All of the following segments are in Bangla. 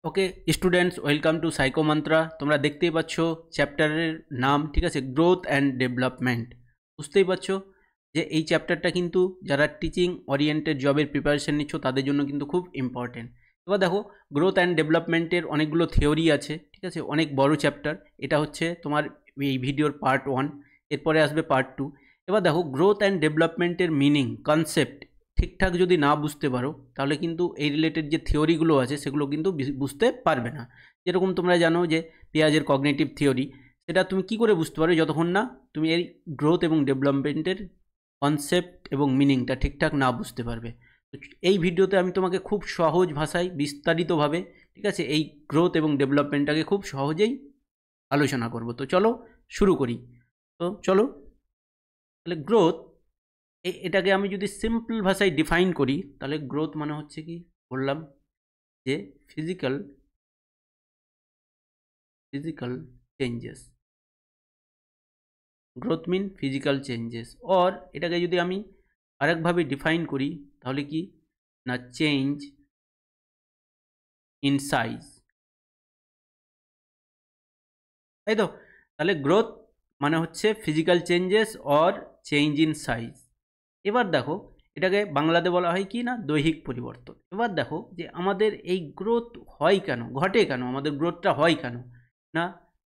Okay students, welcome to psycho mantra. তোমরা দেখতেই পাচ্ছ চ্যাপ্টারের নাম, ঠিক আছে, গ্রোথ অ্যান্ড ডেভেলপমেন্ট। বুঝতেই পারছো যে এই চ্যাপ্টারটা কিন্তু যারা টিচিং ওরিয়েন্টেড জবের প্রিপারেশন নিচ্ছ তাদের জন্য কিন্তু খুব ইম্পর্টেন্ট। এবার দেখো, গ্রোথ অ্যান্ড ডেভেলপমেন্টের অনেকগুলো থিওরি আছে, ঠিক আছে, অনেক বড় চ্যাপ্টার। এটা হচ্ছে তোমার এই ভিডিওর পার্ট 1, এরপরে আসবে পার্ট 2। এবার দেখো, গ্রোথ অ্যান্ড ডেভেলপমেন্টের মিনিং, কনসেপ্ট ঠিকঠাক যদি না বুঝতে পারো তাহলে কিন্তু এই রিলেটেড যে থিওরিগুলো আছে সেগুলো কিন্তু বুঝতে পারবে না। যেরকম তোমরা জানো যে পিয়াজের কগনিটিভ থিওরি, সেটা তুমি কি করে বুঝতে পারো যতক্ষণ না তুমি এই গ্রোথ এবং ডেভেলপমেন্টের কনসেপ্ট এবং মিনিংটা ঠিকঠাক না বুঝতে পারবে। তো এই ভিডিওতে আমি তোমাকে খুব সহজ ভাষায় বিস্তারিতভাবে, ঠিক আছে, এই গ্রোথ এবং ডেভেলপমেন্টটাকে খুব সহজেই আলোচনা করব। তো চলো শুরু করি। তো চলো, তাহলে গ্রোথ, এটাকে আমি যদি সিম্পল ভাষায় ডিফাইন করি তাহলে গ্রোথ মানে হচ্ছে কি, বললাম যে physical changes. Growth mean physical changes. Or এটাকে যদি আমি আরেকভাবে ডিফাইন করি তাহলে কি না, চেঞ্জ ইন সাইজ, তাই তো? তাহলে গ্রোথ মানে হচ্ছে physical changes or change in size. এবার দেখো, এটাকে বাংলাতে বলা হয় কি না, দৈহিক পরিবর্তন। এবার দেখো যে আমাদের এই গ্রোথ হয় কেন, ঘটে কেন, আমাদের গ্রোথটা হয় কেন না,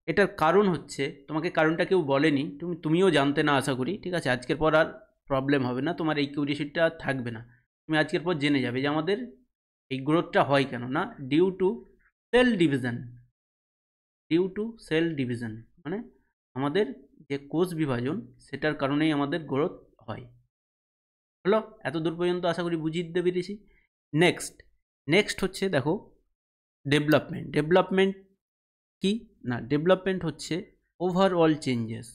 এটার কারণ হচ্ছে, তোমাকে কারণটা কেউ বলেনি, তুমিও জানতে না আশা করি, ঠিক আছে। আজকের পর আর প্রবলেম হবে না, তোমার এই কিউরিওসিটিটা থাকবে না, তুমি আজকের পর জেনে যাবে যে আমাদের এই গ্রোথটা হয় কেন না, ডিউ টু সেল ডিভিশন। মানে আমাদের যে কোষ বিভাজন, সেটার কারণেই আমাদের গ্রোথ হয়। হলো? এত দূর পর্যন্ত আশা করি বুঝিয়ে দিতে পেরেছি। নেক্সট হচ্ছে দেখো, ডেভেলপমেন্ট কি না, ডেভেলপমেন্ট হচ্ছে ওভারঅল চেঞ্জেস।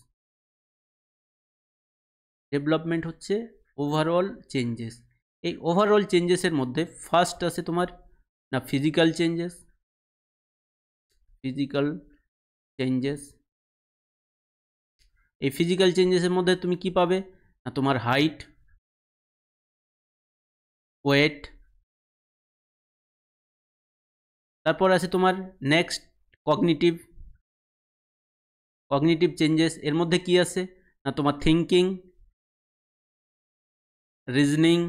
এই ওভারঅল চেঞ্জেসের মধ্যে ফার্স্ট আছে তোমার না ফিজিক্যাল চেঞ্জেস। এই ফিজিক্যাল চেঞ্জেসের মধ্যে তুমি কি পাবে না, তোমার হাইট, ওয়েট। তারপর আছে তোমার নেক্সট কগনিটিভ চেঞ্জেস। এর মধ্যে কি আছে না, তোমার থিঙ্কিং, রিজনিং,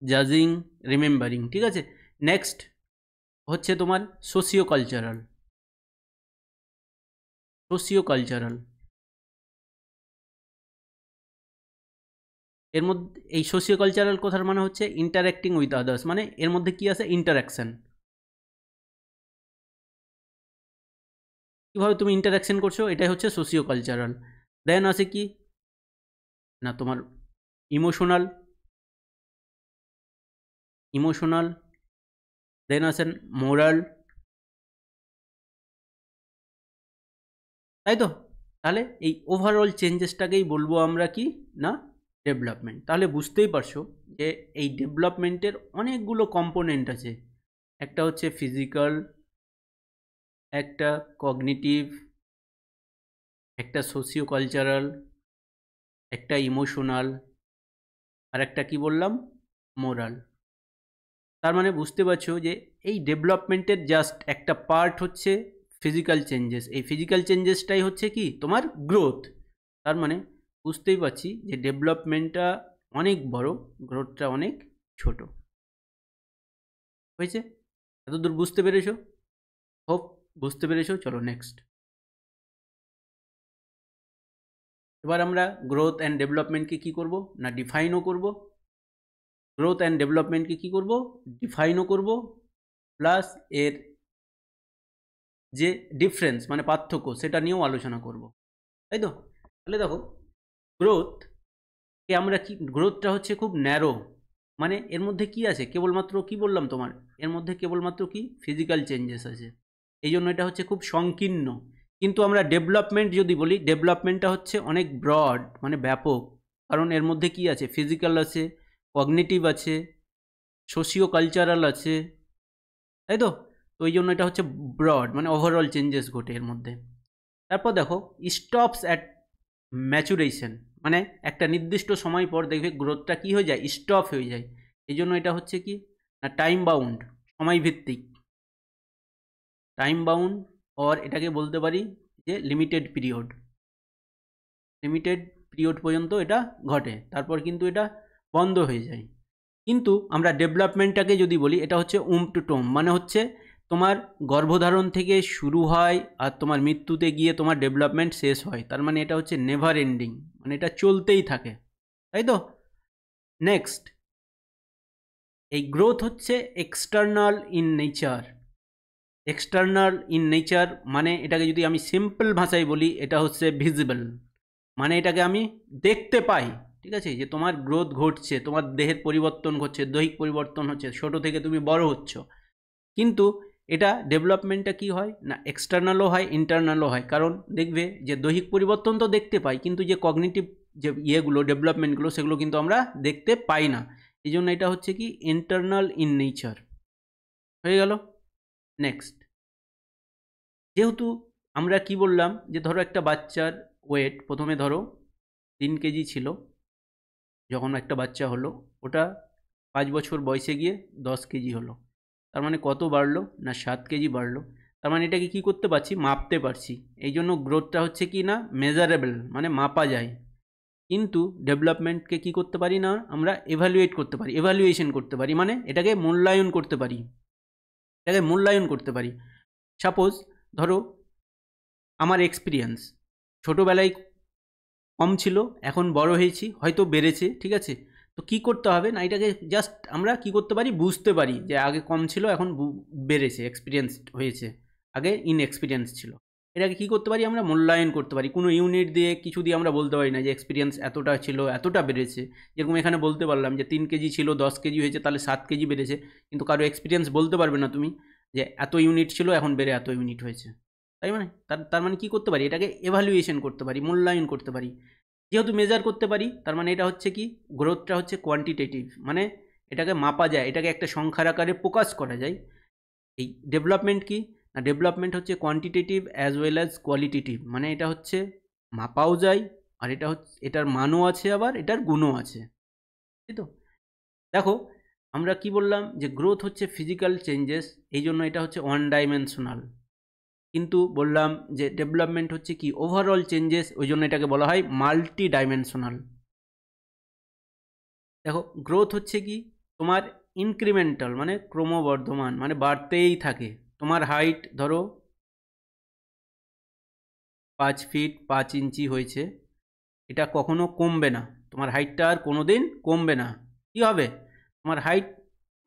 জাজিং, রিমেম্বারিং, ঠিক আছে। নেক্সট হচ্ছে তোমার সোশিও কালচারাল। এর মধ্যে এই সোশিও কালচারাল কথার মানে হচ্ছে ইন্টারঅ্যাক্টিং উইথ আদার্স, মানে এর মধ্যে কি আছে, ইন্টারাকশন। কীভাবে তুমি ইন্টারাকশন করছো, এটাই হচ্ছে সোশিও কালচারাল। দেন আছে কি না, তোমার ইমোশনাল, দেন আছেন মোরাল, তাই তো? তাহলে এই ওভারঅল চেঞ্জেসটাকেই বলবো আমরা কি না, ডেভেলপমেন্ট। তাহলে বুঝতেই পারছো যে এই ডেভেলপমেন্টের অনেকগুলো কম্পোনেন্ট আছে। একটা হচ্ছে ফিজিক্যাল, একটা কগনিটিভ, একটা সোশিও কালচারাল, একটা ইমোশনাল, আর একটা কি বললাম, মোরাল। তার মানে বুঝতে পারছো যে এই ডেভেলপমেন্টের জাস্ট একটা পার্ট হচ্ছে ফিজিক্যাল চেঞ্জেস। এই ফিজিক্যাল চেঞ্জেসটাই হচ্ছে কি তোমার গ্রোথ। তার মানে বুঝতেই পারছি যে ডেভেলপমেন্টটা অনেক বড়, গ্রোথটা অনেক ছোট। হয়েছে? এতদূর বুঝতে পেরেছো? হোপ বুঝতে পেরেছো। চলো নেক্সট। এবার আমরা গ্রোথ অ্যান্ড ডেভেলপমেন্টকে কী করব না, ডিফাইনও করব। গ্রোথ অ্যান্ড ডেভেলপমেন্টকে কী করব, ডিফাইনও করব, প্লাস এর যে ডিফারেন্স মানে পার্থক্য সেটা নিয়েও আলোচনা করব, তাই তো? তাহলে দেখো, গ্রোথকে আমরা কি, গ্রোথটা হচ্ছে খুব ন্যারো, মানে এর মধ্যে কি আছে, কেবলমাত্র কি বললাম তোমার, এর মধ্যে কেবলমাত্র কি ফিজিক্যাল চেঞ্জেস আছে, এই জন্য এটা হচ্ছে খুব সংকীর্ণ। কিন্তু আমরা ডেভেলপমেন্ট যদি বলি, ডেভেলপমেন্টটা হচ্ছে অনেক ব্রড, মানে ব্যাপক, কারণ এর মধ্যে কি আছে, ফিজিক্যাল আছে, কগনিটিভ আছে, সোশিও কালচারাল আছে, তাই তো? তো এই জন্য এটা হচ্ছে ব্রড, মানে ওভারঅল চেঞ্জেস ঘটে এর মধ্যে। তারপর দেখো, স্টপস অ্যাট ম্যাচুরেশন, মানে একটা নির্দিষ্ট সময় পর দেখবে গ্রোথটা কি হয়ে যায়, স্টপ হয়ে যায়। এই জন্য এটা হচ্ছে কি না টাইম বাউন্ড, সময় ভিত্তিক, টাইম বাউন্ড, অর এটাকে বলতে পারি যে লিমিটেড পিরিয়ড, লিমিটেড পিরিয়ড পর্যন্ত এটা ঘটে, তারপর কিন্তু এটা বন্ধ হয়ে যায়। কিন্তু আমরা ডেভেলপমেন্টটাকে যদি বলি, এটা হচ্ছে টু টোম, মানে হচ্ছে তোমার গর্ভধারণ থেকে শুরু হয় আর তোমার মৃত্যুতে গিয়ে তোমার ডেভেলপমেন্ট শেষ হয়, তার মানে এটা হচ্ছে নেভার এন্ডিং, মানে এটা চলতেই থাকে, তাই তো। নেক্সট, এই গ্রোথ হচ্ছে external in nature, external in nature মানে এটাকে যদি আমি সিম্পল ভাষায় বলি, এটা হচ্ছে ভিজিবল, মানে এটাকে আমি দেখতে পাই, ঠিক আছে, যে তোমার গ্রোথ ঘটছে, তোমার দেহের পরিবর্তন ঘটছে, দৈহিক পরিবর্তন হচ্ছে, ছোট থেকে তুমি বড় হচ্ছ। কিন্তু এটা ডেভেলপমেন্টটা কি হয় না, এক্সটার্নালও হয় ইন্টারনালও হয়, কারণ দেখবে যে দৈহিক পরিবর্তন তো দেখতে পাই, কিন্তু যে কগনিটিভ যে ইয়েগুলো ডেভেলপমেন্টগুলো সেগুলো কিন্তু আমরা দেখতে পাই না, এই জন্য এটা হচ্ছে কি ইন্টারনাল ইন নেচার, হয়ে গেল। নেক্সট, যেহেতু আমরা কি বললাম যে ধরো একটা বাচ্চার ওয়েট প্রথমে ধরো 3 কেজি ছিল, যখন একটা বাচ্চা হলো ওটা 5 বছর বয়সে গিয়ে 10 কেজি হলো, তার মানে কত বাড়লো না 7 কেজি বাড়লো, তার মানে এটাকে কি করতে পারছি, মাপতে পারছি, এই জন্য গ্রোথটা হচ্ছে কি না মেজারেবল, মানে মাপা যায়। কিন্তু ডেভেলপমেন্টকে কি করতে পারি না, আমরা এভালুয়েট করতে পারি, এভালুয়েশন করতে পারি, মানে এটাকে মূল্যায়ন করতে পারি, এটাকে মূল্যায়ন করতে পারি। সাপোজ ধরো আমার এক্সপিরিয়েন্স ছোটোবেলায় কম ছিল, এখন বড় হয়েছি, হয়তো বেড়েছে, ঠিক আছে, তো কি করতে হবে না, এটাকে জাস্ট আমরা কি করতে পারি, বুঝতে পারি যে আগে কম ছিল এখন বেড়েছে, এক্সপিরিয়েন্স হয়েছে, আগে ইনএক্সপিরিয়েন্স ছিল, এটাকে কি করতে পারি, আমরা মূল্যায়ন করতে পারি, কোনো ইউনিট দিয়ে কিছু দিয়ে আমরা বলতে পারি না যে এক্সপিরিয়েন্স এতটা ছিল এতটা বেড়েছে। যেরকম এখানে বলতে পারলাম যে 3 কেজি ছিল 10 কেজি হয়েছে, তাহলে 7 কেজি বেড়েছে, কিন্তু কারো এক্সপিরিয়েন্স বলতে পারবে না তুমি যে এত ইউনিট ছিল এখন বেড়ে এত ইউনিট হয়েছে, তাই মানে তার মানে কি করতে পারি, এটাকে এভালুয়েশন করতে পারি, মূল্যায়ন করতে পারি। যেহেতু মেজার করতে পারি, তার মানে এটা হচ্ছে কি গ্রোথটা হচ্ছে কোয়ান্টিটেটিভ, মানে এটাকে মাপা যায়, এটাকে একটা সংখ্যার আকারে প্রকাশ করা যায়। এই ডেভেলপমেন্ট কি না, ডেভেলপমেন্ট হচ্ছে quantitative as well as qualitative, মানে এটা হচ্ছে মাপাও যায়, আর এটা হচ্ছে এটার মানও আছে আবার এটার গুণও আছে, তাই তো। দেখো আমরা কি বললাম যে গ্রোথ হচ্ছে ফিজিক্যাল চেঞ্জেস, এই জন্য এটা হচ্ছে ওয়ান ডাইমেনশনাল, কিন্তু বললাম যে ডেভেলপমেন্ট হচ্ছে কি ওভারঅল চেঞ্জেস, ওই জন্য এটাকে বলা হয় মাল্টি ডাইমেনশনাল। দেখো গ্রোথ হচ্ছে কি তোমার ইনক্রিমেন্টাল, মানে ক্রমবর্ধমান, মানে বাড়তেই থাকে। তোমার হাইট ধরো 5 ফিট 5 ইঞ্চি হয়েছে, এটা কখনো কমবে না, তোমার হাইটটা আর কোনো দিন কমবে না, কী হবে তোমার হাইট,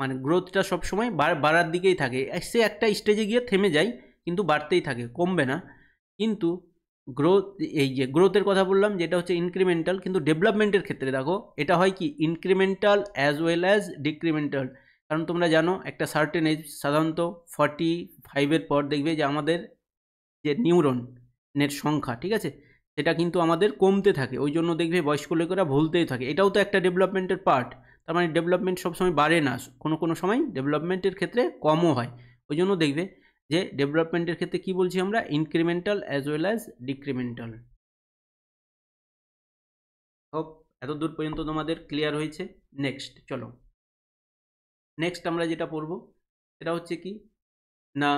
মানে গ্রোথটা সবসময় বাড়ার দিকেই থাকে, সে একটা স্টেজে গিয়ে থেমে যায় কিন্তু বাড়তেই থাকে, কমবে না। কিন্তু গ্রোথ, এই যে গ্রোথের কথা বললাম যেটা হচ্ছে ইনক্রিমেন্টাল, কিন্তু ডেভেলপমেন্টের ক্ষেত্রে দেখো এটা হয় কি incremental as well as decremental, কারণ তোমরা জানো একটা সার্টেন এজ সাধারণত 45-এর পর দেখবে যে আমাদের যে নিউরনের সংখ্যা, ঠিক আছে, সেটা কিন্তু আমাদের কমতে থাকে, ওই জন্য দেখবে বয়স্ক লোকেরা ভুলতেই থাকে, এটাও তো একটা ডেভেলপমেন্টের পার্ট। তার মানে ডেভেলপমেন্ট সবসময় বাড়ে না, কোনো কোনো সময় ডেভেলপমেন্টের ক্ষেত্রে কমও হয়, ওই জন্য দেখবে যে ডেভেলপমেন্টের ক্ষেত্রে কি বলছি আমরা, incremental as well as decremental. Hope এত দূর পর্যন্ত তোমাদের ক্লিয়ার হয়েছে। নেক্সট চলো, নেক্সট আমরা যেটা পড়ব সেটা হচ্ছে কি না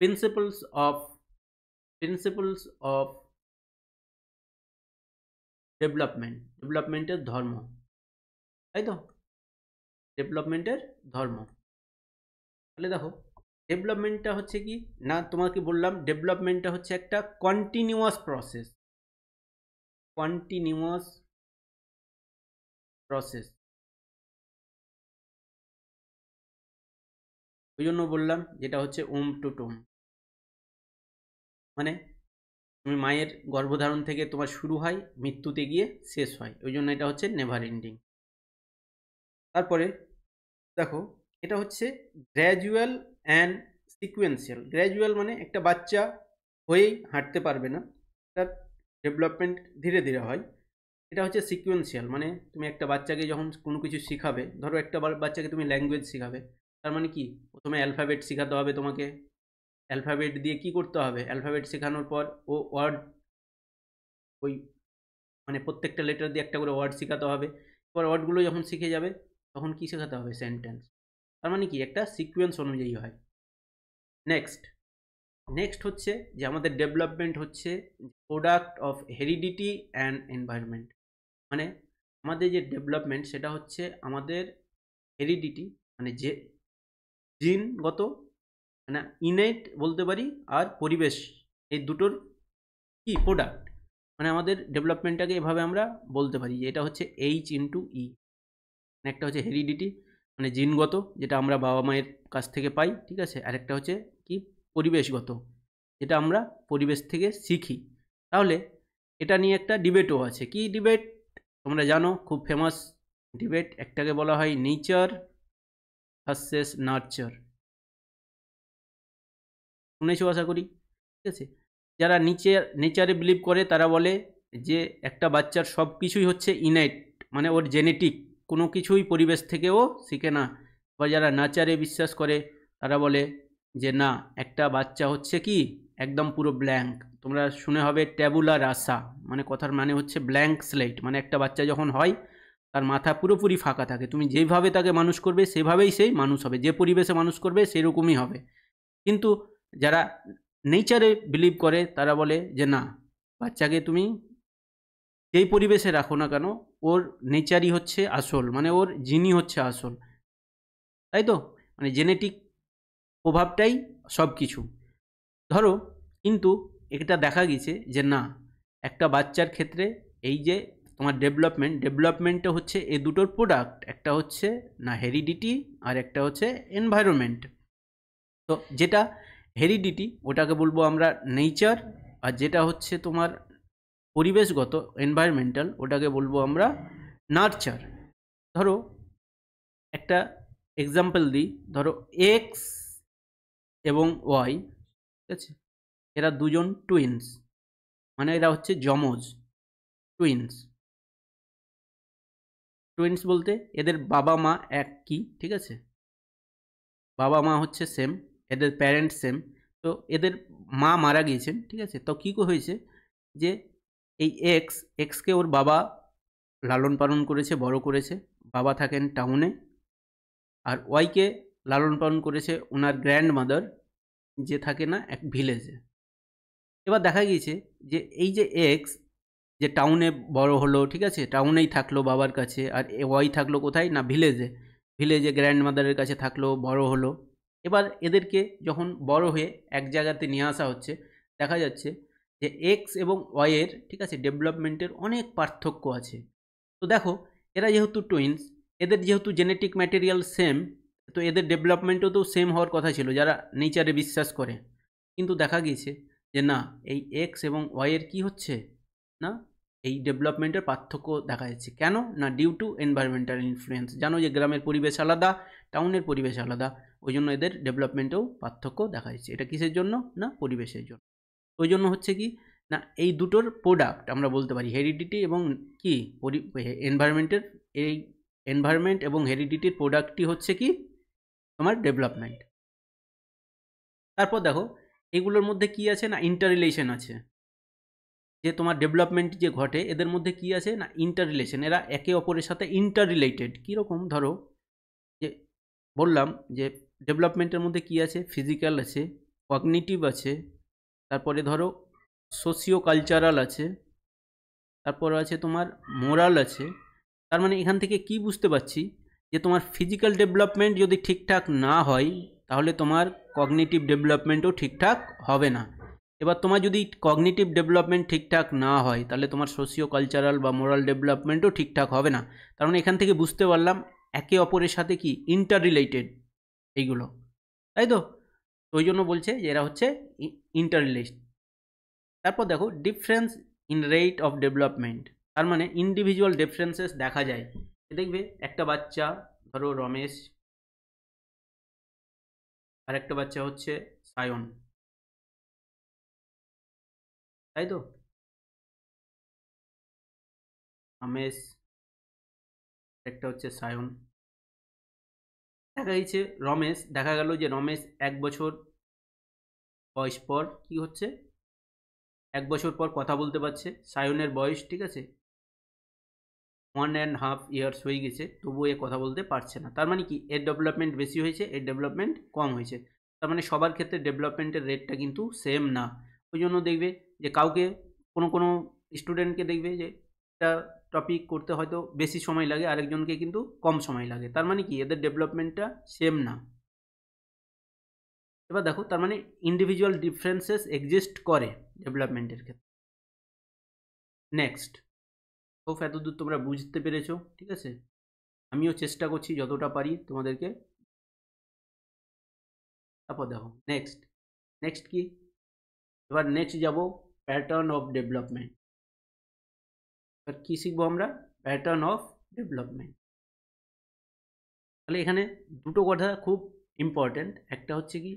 প্রিন্সিপলস অফ ডেভেলপমেন্টের ধর্ম, তাই তো, ডেভেলপমেন্টের ধর্ম। তাহলে দেখো ডেভেলপমেন্টটা হচ্ছে কি না, তোমাকে বললাম ডেভেলপমেন্টটা হচ্ছে একটা কন্টিনিউয়াস প্রসেস, ওই জন্য বললাম যেটা হচ্ছে টু টোম, মানে তুমি মায়ের গর্ভধারণ থেকে তোমার শুরু হয় মৃত্যুতে গিয়ে শেষ হয়, ওই জন্য এটা হচ্ছে নেভার এন্ডিং। তারপরে দেখো এটা হচ্ছে গ্র্যাজুয়াল অ্যান্ড সিকুয়েন্সিয়াল। গ্র্যাজুয়াল মানে একটা বাচ্চা হয়েই হাঁটতে পারবে না, তার ডেভেলপমেন্ট ধীরে ধীরে হয়। এটা হচ্ছে সিকুয়েন্সিয়াল, মানে তুমি একটা বাচ্চাকে যখন কোনো কিছু শেখাবে, ধরো একটা বাচ্চাকে তুমি ল্যাঙ্গুয়েজ শেখাবে, তার মানে কি প্রথমে অ্যালফাবেট শেখাতে হবে তোমাকে, অ্যালফাবেট দিয়ে কি করতে হবে, অ্যালফাবেট শেখানোর পর ও ওয়ার্ড, ওই মানে প্রত্যেকটা লেটার দিয়ে একটা করে ওয়ার্ড শেখাতে হবে, এবার ওয়ার্ডগুলো যখন শিখে যাবে তখন কি শেখাতে হবে? সেন্টেন্স। তার মানে কি একটা সিকোয়েন্স অনুযায়ী হয়। নেক্সট হচ্ছে যে আমাদের ডেভেলপমেন্ট হচ্ছে product of heredity and environment. মানে আমাদের যে ডেভেলপমেন্ট সেটা হচ্ছে আমাদের হেরিডিটি মানে যে জিনগত, মানে ইনেট বলতে পারি, আর পরিবেশ, এই দুটোর কি প্রোডাক্ট। মানে আমাদের ডেভেলপমেন্টটাকে এভাবে আমরা বলতে পারি যে এটা হচ্ছে H*E। একটা হচ্ছে হেরিডিটি মানে জিনগত, যেটা আমরা বাবা মায়ের কাছ থেকে পাই, ঠিক আছে। আরেকটা হচ্ছে কি পরিবেশগত, যেটা আমরা পরিবেশ থেকে শিখি। তাহলে এটা নিয়ে একটা ডিবেটও আছে। কি ডিবেট? তোমরা জানো, খুব ফেমাস ডিবেট। একটাকে বলা হয় নেচার ভার্সেস নার্চার। শুনেছো আশা করি, ঠিক আছে। যারা নেচারে বিলিভ করে তারা বলে যে একটা বাচ্চার সব কিছুই হচ্ছে ইনাইট, মানে ওর জেনেটিক, কোনো কিছুই পরিবেশ থেকেও শিখে না। বা যারা নাচারে বিশ্বাস করে তারা বলে যে না, একটা বাচ্চা হচ্ছে কি একদম পুরো ব্ল্যাঙ্ক। তোমরা শুনে হবে ট্যাবুলা রাসা, মানে কথার মানে হচ্ছে ব্ল্যাঙ্ক স্লেট। মানে একটা বাচ্চা যখন হয় তার মাথা পুরোপুরি ফাঁকা থাকে, তুমি যেভাবে তাকে মানুষ করবে সেভাবেই সেই মানুষ হবে, যে পরিবেশে মানুষ করবে সেরকমই হবে। কিন্তু যারা নেচারে বিলিভ করে তারা বলে যে না, বাচ্চাকে তুমি যেই পরিবেশে রাখো না কেন, ওর নেচারই হচ্ছে আসল, মানে ওর জিনই হচ্ছে আসল, তাই তো। মানে জেনেটিক প্রভাবটাই সব কিছু। ধরো, কিন্তু এটা দেখা গেছে যে না, একটা বাচ্চার ক্ষেত্রে এই যে তোমার ডেভেলপমেন্টটা হচ্ছে এই দুটোর প্রোডাক্ট। একটা হচ্ছে না হেরিডিটি, আর একটা হচ্ছে এনভায়রনমেন্ট। তো যেটা হেরিডিটি ওটাকে বলবো আমরা নেচার, আর যেটা হচ্ছে তোমার পরিবেশগত এনভায়রনমেন্টাল ওটাকে বলবো আমরা নার্চার। ধরো একটা এক্সাম্পল দিই, ধরো এক্স এবং ওয়াই, ঠিক আছে, এরা দুজন টুইন্স, মানে এরা হচ্ছে যমজ টুইন্স। টুইন্স বলতে এদের বাবা মা এক কি, ঠিক আছে, বাবা মা হচ্ছে সেম, এদের প্যারেন্ট সেম। তো এদের মা মারা গিয়েছেন, ঠিক আছে। তো কী হয়েছে যে এই এক্সকে ওর বাবা লালন পালন করেছে, বড় করেছে, বাবা থাকেন টাউনে। আর ওয়াইকে লালন পালন করেছে ওনার গ্র্যান্ড মাদার, যে থাকে না এক ভিলেজে। এবার দেখা গিয়েছে যে এই যে এক্স যে টাউনে বড় হলো, ঠিক আছে, টাউনেই থাকলো বাবার কাছে, আর ওয়াই থাকলো কোথায় না ভিলেজে, ভিলেজে গ্র্যান্ড মাদারের কাছে থাকলো, বড় হলো। এবার এদেরকে যখন বড় হয়ে এক জায়গাতে নিয়ে আসা হচ্ছে, দেখা যাচ্ছে যে এক্স এবং ওয়াইয়ের, ঠিক আছে, ডেভেলপমেন্টের অনেক পার্থক্য আছে। তো দেখো, এরা যেহেতু টুইন্স, এদের যেহেতু জেনেটিক ম্যাটেরিয়াল সেম, তো এদের ডেভেলপমেন্টও তো সেম হওয়ার কথা ছিল যারা নেচারে বিশ্বাস করে। কিন্তু দেখা গিয়েছে যে না, এই এক্স এবং ওয়াইয়ের কী হচ্ছে না, এই ডেভেলপমেন্টের পার্থক্য দেখা যাচ্ছে। কেন না, ডিউ টু এনভায়রনমেন্টাল ইনফ্লুয়েন্স। জানো যে গ্রামের পরিবেশ আলাদা, টাউনের পরিবেশ আলাদা, ওই জন্য এদের ডেভেলপমেন্টেও পার্থক্য দেখা যাচ্ছে। এটা কিসের জন্য না, পরিবেশের জন্য। ওই জন্য হচ্ছে কি না, এই দুটোর প্রোডাক্ট আমরা বলতে পারি হেরিডিটি এবং কি এনভায়রনমেন্টের, এই এনভায়রনমেন্ট এবং হেরিডিটির প্রোডাক্টটি হচ্ছে কি তোমার ডেভেলপমেন্ট। তারপর দেখো এগুলোর মধ্যে কি আছে না, ইন্টার রিলেশন আছে। যে তোমার ডেভেলপমেন্ট যে ঘটে এদের মধ্যে কি আছে না, ইন্টার রিলেশন। এরা একে অপরের সাথে ইন্টার রিলেটেড। কীরকম? ধরো যে বললাম যে ডেভেলপমেন্টের মধ্যে কি আছে, ফিজিক্যাল আছে, কগনিটিভ আছে, তারপরে ধরো সোশিও কালচারাল আছে, তারপর আছে তোমার মোরাল আছে। তার মানে এখান থেকে কি বুঝতে পারছি যে তোমার ফিজিক্যাল ডেভেলপমেন্ট যদি ঠিকঠাক না হয় তাহলে তোমার কগনিটিভ ডেভেলপমেন্টও ঠিকঠাক হবে না। এবার তোমার যদি কগনিটিভ ডেভেলপমেন্ট ঠিকঠাক না হয় তাহলে তোমার সোশিও কালচারাল বা মোরাল ডেভেলপমেন্টও ঠিকঠাক হবে না। তার মানে এখান থেকে বুঝতে পারলাম একে অপরের সাথে কি ইন্টার রিলেটেড এইগুলো, তাই তো। ওই জন্য বলছে যে এরা হচ্ছে ইন্টার রিলেটেড। তারপর দেখো difference in rate of development. তার মানে ইন্ডিভিজুয়াল ডিফারেন্সেস দেখা যায়। দেখবে একটা বাচ্চা, ধরো রমেশ, আর একটা বাচ্চা হচ্ছে সায়ন, তাই তো। রমেশ, একটা হচ্ছে সায়ন। দেখা গেল যে রমেশ 1 বছর বয়স পর কি হচ্ছে, 1 বছর পর কথা বলতে পারছে। সায়নের বয়স, ঠিক আছে, 1.5 ইয়ার্স হয়ে গেছে, তবুও এ কথা বলতে পারছে না। তার মানে কি, এর ডেভেলপমেন্ট বেশি হয়েছে, এর ডেভেলপমেন্ট কম হয়েছে। তার মানে সবার ক্ষেত্রে ডেভেলপমেন্টের রেটটা কিন্তু সেম না। ওই জন্য দেখবে যে কাউকে কোনো স্টুডেন্টকে দেখবে যে একটা টপিক করতে হয়তো বেশি সময় লাগে, আরেকজনকে কিন্তু কম সময় লাগে। তার মানে কি, এদের ডেভেলপমেন্টটা সেম না। এবার দেখো, তার মানে ইন্ডিভিজুয়াল ডিফারেন্সেস এক্সিস্ট করে ডেভেলপমেন্টের ক্ষেত্রে। নেক্সট, হোপ এতদূর তোমরা বুঝতে পেরেছো, ঠিক আছে। আমিও চেষ্টা করছি যতটা পারি তোমাদেরকে। তারপর দেখো নেক্সট, নেক্সট কি, এবার নেক্সট যাব প্যাটার্ন অফ ডেভেলপমেন্ট। এবার কী শিখবো আমরা, প্যাটার্ন অফ ডেভেলপমেন্ট। তাহলে এখানে দুটো কথা খুব ইম্পর্ট্যান্ট, একটা হচ্ছে কি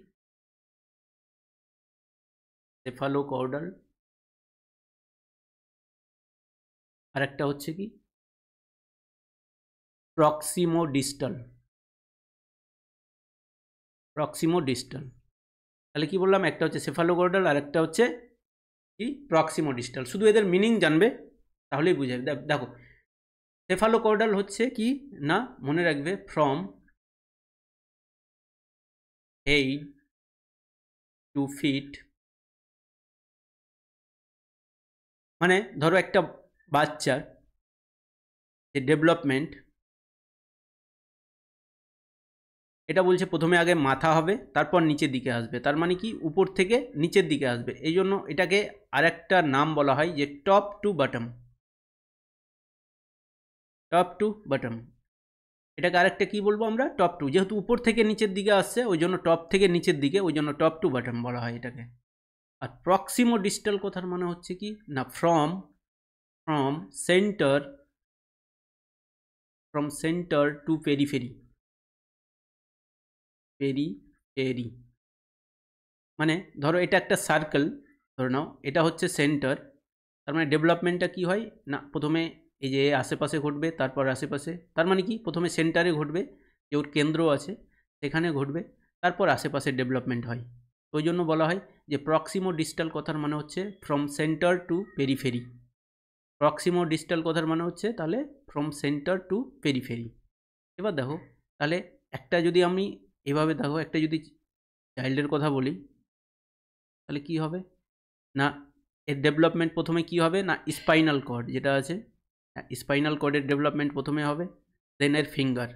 সেফালোকর্ডাল, আর একটা হচ্ছে কি প্রক্সিমোডিস্টাল। প্রক্সিমোডিস্টাল, তাহলে কি বললাম, একটা হচ্ছে সেফালোকর্ডাল আর একটা হচ্ছে কি প্রক্সিমোডিস্টাল। শুধু এদের মিনিং জানবে তাহলেই বুঝে যাবে। দেখো, সেফালোকর্ডাল হচ্ছে কি না, মনে রাখবে ফ্রম হেড টু ফিট, মানে ধরো একটা বাচ্চার যে ডেভেলপমেন্ট, এটা বলছে প্রথমে আগে মাথা হবে, তারপর নিচের দিকে আসবে। তার মানে কি, উপর থেকে নিচের দিকে আসবে। এই জন্য এটাকে আরেকটা নাম বলা হয় যে top to bottom. Top to bottom, এটাকে আরেকটা কি বলবো আমরা, টপ টু। যেহেতু উপর থেকে নিচের দিকে আসছে, ওই জন্য টপ থেকে নিচের দিকে, ওই জন্য টপ টু বটম বলা হয় এটাকে। আর প্রক্সিমো ডিস্টাল কথার মানে হচ্ছে কি না, from from centre, from centre to periphery. Periphery মানে ধরো এটা একটা সার্কেল, ধরে নাও এটা হচ্ছে সেন্টার। তার মানে ডেভেলপমেন্টটা কি হয় না, প্রথমে এই যে আশেপাশে ঘটবে, তারপর আশেপাশে। তার মানে কি, প্রথমে সেন্টারে ঘটবে, যে ওর কেন্দ্র আছে সেখানে ঘটবে, তারপর আশেপাশে ডেভেলপমেন্ট হয়। ওই জন্য বলা হয় যে প্রক্সিমো ডিস্টাল কথার মানে হচ্ছে from centre to periphery. Proximo distal কথার মানে হচ্ছে তাহলে ফ্রম সেন্টার টু পেরিফেরি। এবার দেখো, তাহলে একটা যদি আমি এভাবে দেখো, একটা যদি চাইল্ডের কথা বলি, তাহলে কি হবে না, এর ডেভেলপমেন্ট প্রথমে কি হবে না, স্পাইনাল কর্ড যেটা আছে, স্পাইনাল কর্ডের ডেভেলপমেন্ট প্রথমে হবে, দেন এর ফিঙ্গার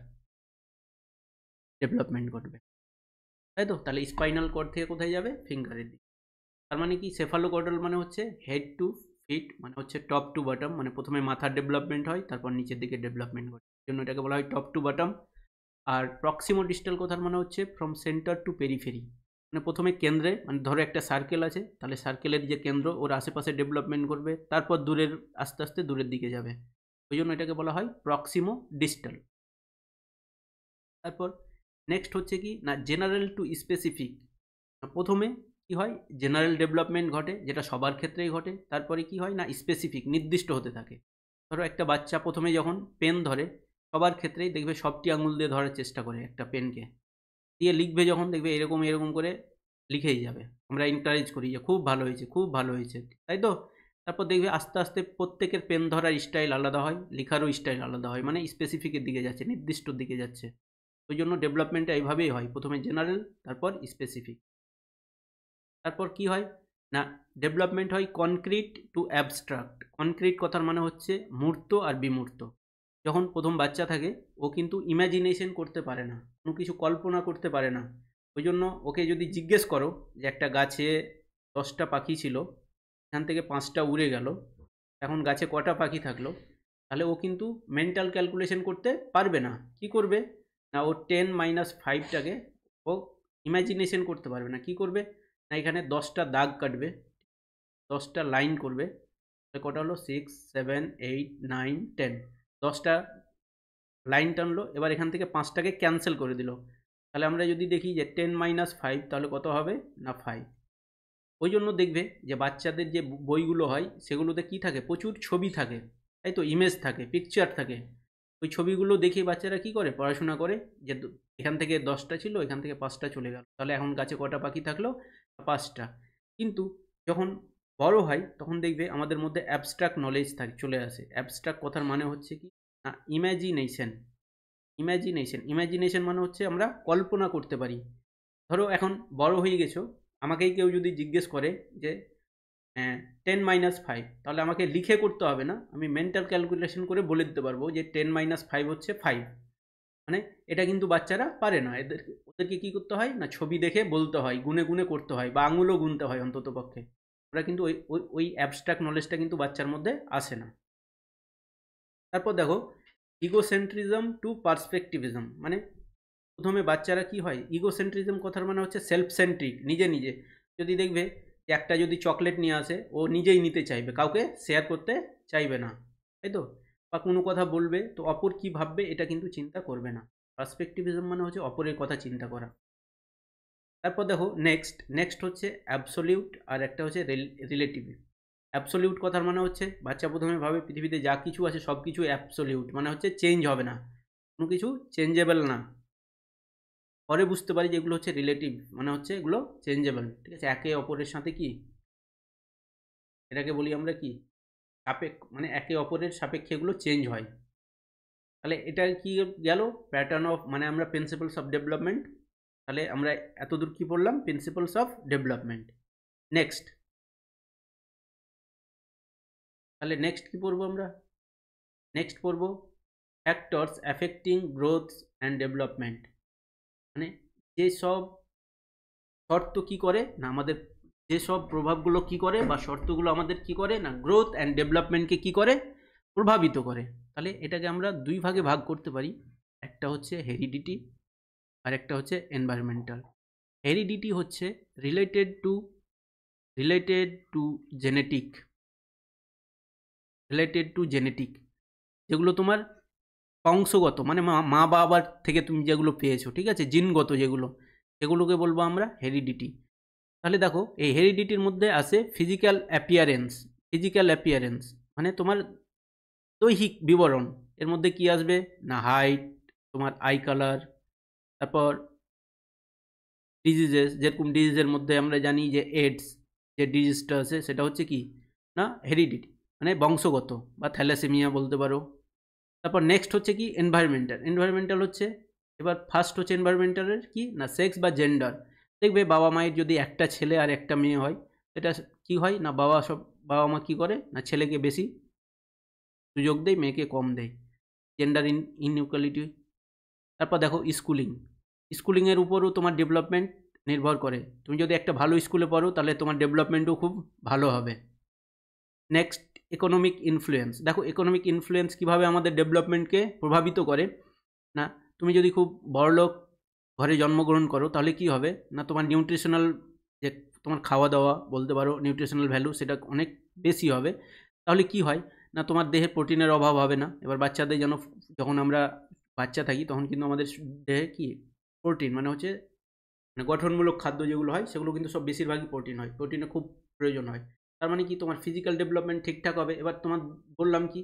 ডেভেলপমেন্ট ঘটবে, তাই তো। তাহলে স্পাইনাল কর্ড থেকে কোথায় যাবে, ফিঙ্গারের দিকে। তার মানে কি, সেফালোকর্ডাল মানে হচ্ছে হেড টু ফিট, মানে হচ্ছে টপ টু বটম, মানে প্রথমে মাথার ডেভেলপমেন্ট হয়, তারপর নিচের দিকে ডেভেলপমেন্ট ঘটে, জন্য এটাকে বলা হয় টপ টু বটম। আর প্রক্সিমো ডিস্টাল কথার মানে হচ্ছে ফ্রম সেন্টার টু পেরিফেরি, মানে প্রথমে কেন্দ্রে, মানে ধরো একটা সার্কেল আছে, তাহলে সার্কেলের যে কেন্দ্র ওর আশেপাশে ডেভেলপমেন্ট করবে, তারপর দূরের আস্তে আস্তে দূরের দিকে যাবে, ওই জন্য এটাকে বলা হয় প্রক্সিমো ডিস্টাল। তারপর নেক্সট হচ্ছে কি না, জেনারেল টু স্পেসিফিক। প্রথমে কি হয়, জেনারেল ডেভেলপমেন্ট ঘটে, যেটা সবার ক্ষেত্রেই ঘটে। তারপরে কি হয় না, স্পেসিফিক, নির্দিষ্ট হতে থাকে। ধরো একটা বাচ্চা প্রথমে যখন পেন ধরে, সবার ক্ষেত্রেই দেখবে সবটি আঙুল দিয়ে ধরার চেষ্টা করে একটা পেনকে, দিয়ে লিখবে যখন, দেখবে এরকম এরকম করে লিখেই যাবে। আমরা এনকারেজ করি যে খুব ভালো হয়েছে, খুব ভালো হয়েছে, তাই তো। তারপর দেখবে আস্তে আস্তে প্রত্যেকের পেন ধরার স্টাইল আলাদা হয়, লেখারও স্টাইল আলাদা হয়, মানে স্পেসিফিকের দিকে যাচ্ছে, নির্দিষ্টর দিকে যাচ্ছে। ওই জন্য ডেভেলপমেন্টটা এইভাবেই হয়, প্রথমে জেনারেল, তারপর স্পেসিফিক। তারপর কি হয় না, ডেভেলপমেন্ট হয় কনক্রিট টু অ্যাবস্ট্রাক্ট। কনক্রিট কথার মানে হচ্ছে মূর্ত আর বিমূর্ত। যখন প্রথম বাচ্চা থাকে, ও কিন্তু ইমাজিনেশন করতে পারে না, কোনো কিছু কল্পনা করতে পারে না। ওই জন্য ওকে যদি জিজ্ঞেস করো যে একটা গাছে 10টা পাখি ছিল, এখান থেকে 5টা উড়ে গেল, এখন গাছে কটা পাখি থাকলো, তাহলে ও কিন্তু মেন্টাল ক্যালকুলেশন করতে পারবে না। কি করবে না, ও 10 - 5টাকে ও ইমাজিনেশন করতে পারবে না। কি করবে না, এখানে 10টা দাগ কাটবে, 10টা লাইন করবে, কটা হলো, 6, 7, 8, 9, 10, 10টা লাইন টানলো। এবার এখান থেকে 5টাকে ক্যান্সেল করে দিল। তাহলে আমরা যদি দেখি যে 10 - 5, তাহলে কত হবে না 5। ওই জন্য দেখবে যে বাচ্চাদের যে বইগুলো হয়, সেগুলোতে কি থাকে, প্রচুর ছবি থাকে, তাই তো, ইমেজ থাকে, পিকচার থাকে। ওই ছবিগুলো দেখে বাচ্চারা কি করে, পড়াশোনা করে যে এখান থেকে 10টা ছিল, এখান থেকে 5টা চলে গেল, তাহলে এখন গাছে কটা পাখি থাকলো, 5টা। কিন্তু যখন বড় হয়, তখন দেখবে আমাদের মধ্যে অ্যাবস্ট্রাক্ট নলেজ থাকে, চলে আসে। অ্যাবস্ট্রাক্ট কথার মানে হচ্ছে কি না ইমাজিনেশন। ইমাজিনেশন মানে হচ্ছে আমরা কল্পনা করতে পারি। ধরো এখন বড় হয়ে গেছো, আমাকেই কেউ যদি জিজ্ঞেস করে যে 10-5, তাহলে আমাকে লিখে করতে হবে না, আমি মেন্টাল ক্যালকুলেশন করে বলে দিতে পারবো যে 10-5 হচ্ছে 5। মানে এটা কিন্তু বাচ্চারা পারে না, ওদেরকে কী করতে হয় না, ছবি দেখে বলতে হয়, গুনে গুনে করতে হয়, বা আঙুলও গুনতে হয় অন্তত পক্ষে। ওরা কিন্তু ওই ওই ওই অ্যাবস্ট্রাক্ট নলেজটা কিন্তু বাচ্চার মধ্যে আসে না। তারপর দেখো ইগোসেন্ট্রিজম টু পার্সপেক্টিভিজম, মানে প্রথমে বাচ্চারা কি হয়, ইগোসেন্ট্রিজম কথার মানে হচ্ছে সেলফ সেন্ট্রিক, নিজে নিজে। যদি দেখবে যে একটা যদি চকলেট নিয়ে আসে, ও নিজেই নিতে চাইবে, কাউকে শেয়ার করতে চাইবে না, তাই তো? বা কোনো কথা বলবে তো অপর কি ভাববে এটা কিন্তু চিন্তা করবে না। পার্সপেক্টিভিজম মানে হচ্ছে অপরের কথা চিন্তা করা। তারপর দেখো নেক্সট হচ্ছে অ্যাবসোলিউট, আর একটা হচ্ছে রিলেটিভ। অ্যাবসোলিউট কথার মানে হচ্ছে বাচ্চা প্রথমে ভাবে পৃথিবীতে যা কিছু আছে সব কিছু অ্যাবসোলিউট, মানে হচ্ছে চেঞ্জ হবে না, কোনো কিছু চেঞ্জেবল না। পরে বুঝতে পারি যে এগুলো হচ্ছে রিলেটিভ, মানে হচ্ছে এগুলো চেঞ্জেবল, ঠিক আছে, একে অপরের সাথে কি, এটাকে বলি আমরা কি, মানে একে অপরের সাপেক্ষে এগুলো চেঞ্জ হয়। তাহলে এটা কি গেল প্যাটার্ন অফ, মানে আমরা প্রিন্সিপালস অফ ডেভেলপমেন্ট। তাহলে আমরা এতদূর কি পড়লাম, প্রিন্সিপালস অফ ডেভেলপমেন্ট। নেক্সট, তাহলে নেক্সট কি পড়বো আমরা, নেক্সট পড়বো factors affecting growth and development. মানে যেসব শর্ত কি করে না আমাদের, যেসব প্রভাবগুলো কি করে বা শর্তগুলো আমাদের কি করে না গ্রোথ অ্যান্ড ডেভেলপমেন্টকে কি করে, প্রভাবিত করে। তাহলে এটাকে আমরা দুই ভাগে ভাগ করতে পারি, একটা হচ্ছে হেরিডিটি আর একটা হচ্ছে এনভায়রনমেন্টাল। হেরিডিটি হচ্ছে রিলেটেড টু জেনেটিক, যেগুলো তোমার বংশগত, মানে মা বাবার থেকে তুমি যেগুলো পেয়েছো, ঠিক আছে, জিনগত যেগুলো, সেগুলোকে বলবো আমরা হেরিডিটি। তাহলে দেখো এই হেরিডিটির মধ্যে আসে ফিজিক্যাল অ্যাপিয়ারেন্স, মানে তোমার দৈহিক বিবরণ। এর মধ্যে কি আসবে না, হাইট, তোমার আই কালার, তারপর ডিজিজেস, যেরকম ডিজিজের মধ্যে আমরা জানি যে এইডস, যে ডিজিজটা আছে সেটা হচ্ছে কি না হেরিডিটি, মানে বংশগত, বা থ্যালাসেমিয়া বলতে পারো। তারপর নেক্সট হচ্ছে কি এনভায়রনমেন্টাল হচ্ছে, এবার ফার্স্ট হচ্ছে এনভায়রনমেন্টালের কি না সেক্স বা জেন্ডার। দেখবে বাবা মায়ের যদি একটা ছেলে আর একটা মেয়ে হয়, সেটা কি হয় না, বাবা মা কী করে না ছেলেকে বেশি সুযোগ দেয়, মেয়েকে কম দেয়, জেন্ডার ইনইকুয়ালিটি। তারপর দেখো স্কুলিংয়ের উপরও তোমার ডেভেলপমেন্ট নির্ভর করে। তুমি যদি একটা ভালো স্কুলে পড়ো তাহলে তোমার ডেভেলপমেন্টও খুব ভালো হবে। নেক্সট ইকোনমিক ইনফ্লুয়েন্স, দেখো ইকোনমিক ইনফ্লুয়েন্স কীভাবে আমাদের ডেভেলপমেন্টকে প্রভাবিত করে না। তুমি যদি খুব বড়লোক ঘরে জন্মগ্রহণ করো তাহলে কি হবে না, তোমার নিউট্রিশনাল, যে তোমার খাওয়া দাওয়া বলতে পারো নিউট্রিশনাল ভ্যালু সেটা অনেক বেশি হবে। তাহলে কি হয় না, তোমার দেহে প্রোটিনের অভাব হবে না। এবার বাচ্চাদের যখন আমরা বাচ্চা থাকি তখন কিন্তু আমাদের দেহে কি প্রোটিন, মানে হচ্ছে মানে গঠনমূলক খাদ্য যেগুলো হয় সেগুলো কিন্তু সব বেশিরভাগই প্রোটিন হয়, প্রোটিনের খুব প্রয়োজন হয়। তার মানে কি তোমার ফিজিক্যাল ডেভেলপমেন্ট ঠিকঠাক হবে। এবার তোমার বললাম কি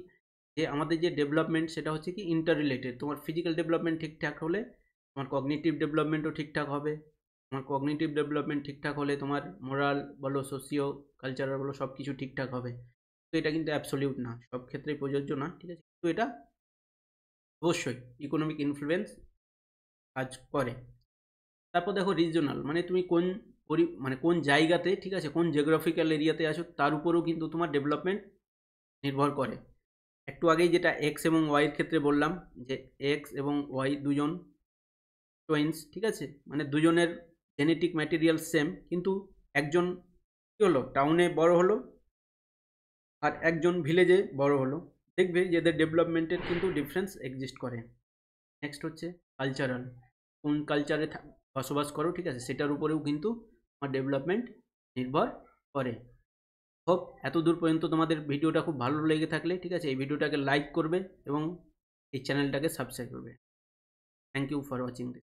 যে আমাদের যে ডেভেলপমেন্ট সেটা হচ্ছে কি ইন্টার রিলেটেড। তোমার ফিজিক্যাল ডেভেলপমেন্ট ঠিকঠাক হলে তোমার কগনিটিভ ডেভেলপমেন্টও ঠিকঠাক হবে। তোমার কগনিটিভ ডেভেলপমেন্ট ঠিকঠাক হলে তোমার মোরাল বলো, সোশিও কালচারাল বলো, সব কিছু ঠিকঠাক হবে। তো এটা কিন্তু অ্যাবসলিউট না, সব ক্ষেত্রেই প্রযোজ্য না, ঠিক আছে, তো এটা অবশ্যই ইকোনমিক ইনফ্লুয়েন্স কাজ করে। তারপর দেখো রিজনাল, মানে তুমি মানে কোন জায়গাতে, ঠিক আছে, কোন জিওগ্রাফিক্যাল এরিয়াতে আছো তার উপরেও কিন্তু তোমার ডেভেলপমেন্ট নির্ভর করে। একটু আগেই যেটা এক্স এবং ওয়াইয়ের ক্ষেত্রে বললাম যে এক্স এবং ওয়াই দুজন টুইন্স, ঠিক আছে, মানে দুজনের জেনেটিক ম্যাটেরিয়াল সেম, কিন্তু একজন কী হলো টাউনে বড় হলো আর একজন ভিলেজে বড় হলো, দেখবে যে এদের ডেভেলপমেন্টের কিন্তু ডিফারেন্স এক্সিস্ট করে। নেক্সট হচ্ছে কালচারাল, কোন কালচারে বসবাস করো, ঠিক আছে, সেটার উপরেও কিন্তু আমার ডেভেলপমেন্ট নির্ভর করে। হোপ এত দূর পর্যন্ত তোমাদের ভিডিওটা খুব ভালো লেগে থাকলে, ঠিক আছে, এই ভিডিওটাকে লাইক করবে এবং এই চ্যানেলটাকে সাবস্ক্রাইব করবে। Thank you for watching this.